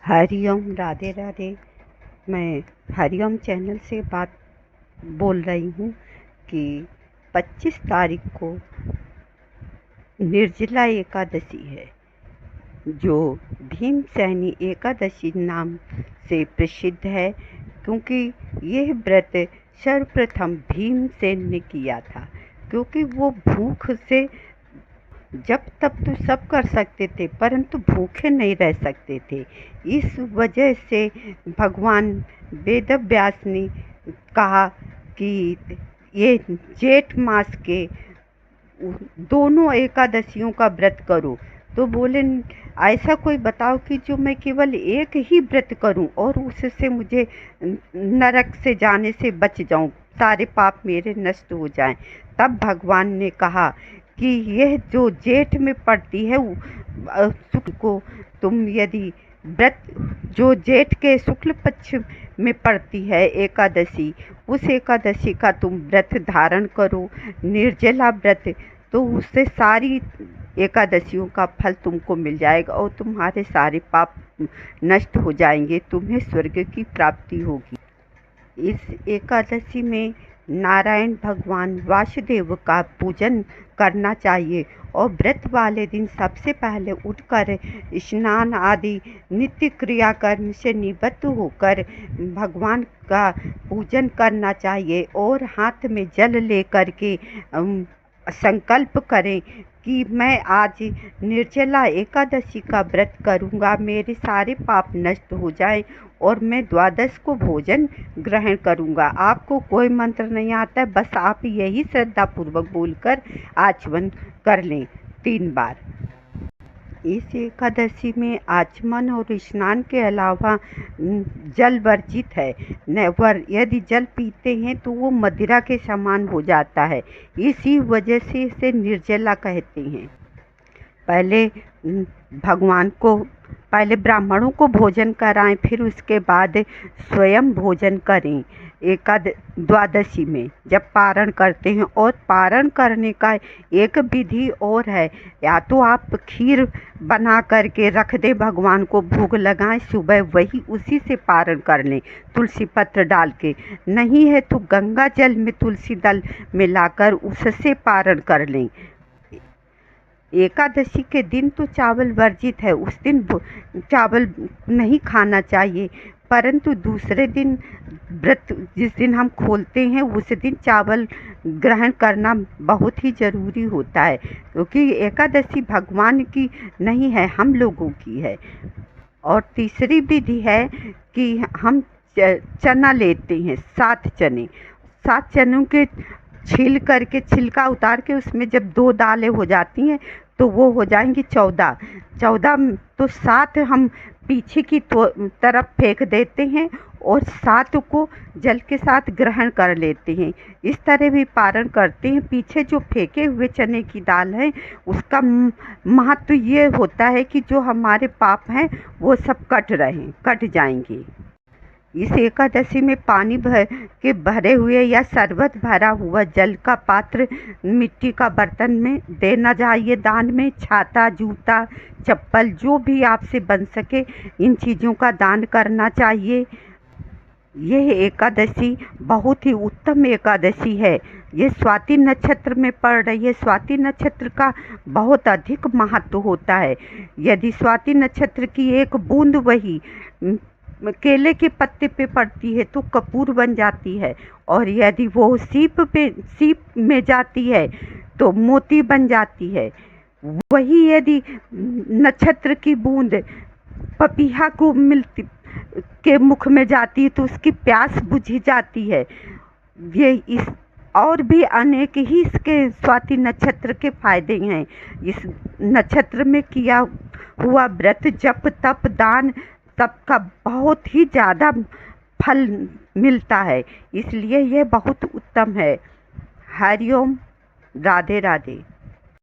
हरिओम, राधे राधे। मैं हरिओम चैनल से बोल रही हूँ कि 25 तारीख को निर्जला एकादशी है, जो भीमसेनी एकादशी नाम से प्रसिद्ध है, क्योंकि यह व्रत सर्वप्रथम भीमसेन ने किया था। क्योंकि वो भूख से जब तब तो सब कर सकते थे, परंतु भूखे नहीं रह सकते थे। इस वजह से भगवान वेदव्यास ने कहा कि ये जेठ मास के दोनों एकादशियों का व्रत करो। तो बोले, ऐसा कोई बताओ कि जो मैं केवल एक ही व्रत करूं और उससे मुझे नरक से जाने से बच जाऊं, सारे पाप मेरे नष्ट हो जाएं। तब भगवान ने कहा कि यह जो जेठ में पड़ती है शुक्ल को, तुम यदि व्रत जो जेठ के शुक्ल पक्ष में पड़ती है एकादशी, उस एकादशी का तुम व्रत धारण करो, निर्जला व्रत, तो उससे सारी एकादशियों का फल तुमको मिल जाएगा और तुम्हारे सारे पाप नष्ट हो जाएंगे, तुम्हें स्वर्ग की प्राप्ति होगी। इस एकादशी में नारायण भगवान वासुदेव का पूजन करना चाहिए और व्रत वाले दिन सबसे पहले उठकर स्नान आदि नित्य क्रियाकर्म से निवृत्त होकर भगवान का पूजन करना चाहिए और हाथ में जल लेकर के संकल्प करें कि मैं आज निर्जला एकादशी का व्रत करूंगा, मेरे सारे पाप नष्ट हो जाएं और मैं द्वादश को भोजन ग्रहण करूंगा। आपको कोई मंत्र नहीं आता है, बस आप यही श्रद्धा पूर्वक बोलकर आचमन कर लें 3 बार। इस एकादशी में आचमन और स्नान के अलावा जल वर्जित है। यदि जल पीते हैं तो वो मदिरा के समान हो जाता है, इसी वजह से इसे निर्जला कहते हैं। पहले ब्राह्मणों को भोजन कराएं, फिर उसके बाद स्वयं भोजन करें। द्वादशी में जब पारण करते हैं, और पारण करने का एक विधि और है, या तो आप खीर बना करके रख दें, भगवान को भोग लगाएं, सुबह वही उसी से पारण कर लें तुलसी पत्र डाल के। नहीं है तो गंगा जल में तुलसी दल मिलाकर उससे पारण कर लें। एकादशी के दिन तो चावल वर्जित है, उस दिन चावल नहीं खाना चाहिए, परंतु दूसरे दिन व्रत जिस दिन हम खोलते हैं उस दिन चावल ग्रहण करना बहुत ही ज़रूरी होता है, क्योंकि एकादशी भगवान की नहीं है, हम लोगों की है। और तीसरी विधि है कि हम चना लेते हैं, 7 चने, 7 चनों के छील करके छिलका उतार के उसमें जब 2 दालें हो जाती हैं तो वो हो जाएंगी 14। तो 7 हम पीछे की तरफ फेंक देते हैं और 7 को जल के साथ ग्रहण कर लेते हैं। इस तरह भी पारण करते हैं। पीछे जो फेंके हुए चने की दाल है, उसका महत्व ये होता है कि जो हमारे पाप हैं वो सब कट जाएंगे। इस एकादशी में पानी भरे हुए या शरबत भरा हुआ जल का पात्र मिट्टी का बर्तन में देना चाहिए दान में। छाता, जूता, चप्पल जो भी आपसे बन सके, इन चीज़ों का दान करना चाहिए। यह एकादशी बहुत ही उत्तम एकादशी है। ये स्वाति नक्षत्र में पड़ रही है। स्वाति नक्षत्र का बहुत अधिक महत्व होता है। यदि स्वाति नक्षत्र की एक बूंद वही केले के पत्ते पे पड़ती है तो कपूर बन जाती है, और यदि वो सीप में जाती है तो मोती बन जाती है। वही यदि नक्षत्र की बूंद पपीहा को के मुख में जाती है तो उसकी प्यास बुझी जाती है। और भी अनेक ही इसके स्वाति नक्षत्र के फायदे हैं। इस नक्षत्र में किया हुआ व्रत, जप, तप, दान सबका बहुत ही ज़्यादा फल मिलता है, इसलिए यह बहुत उत्तम है। हरिओम, राधे राधे।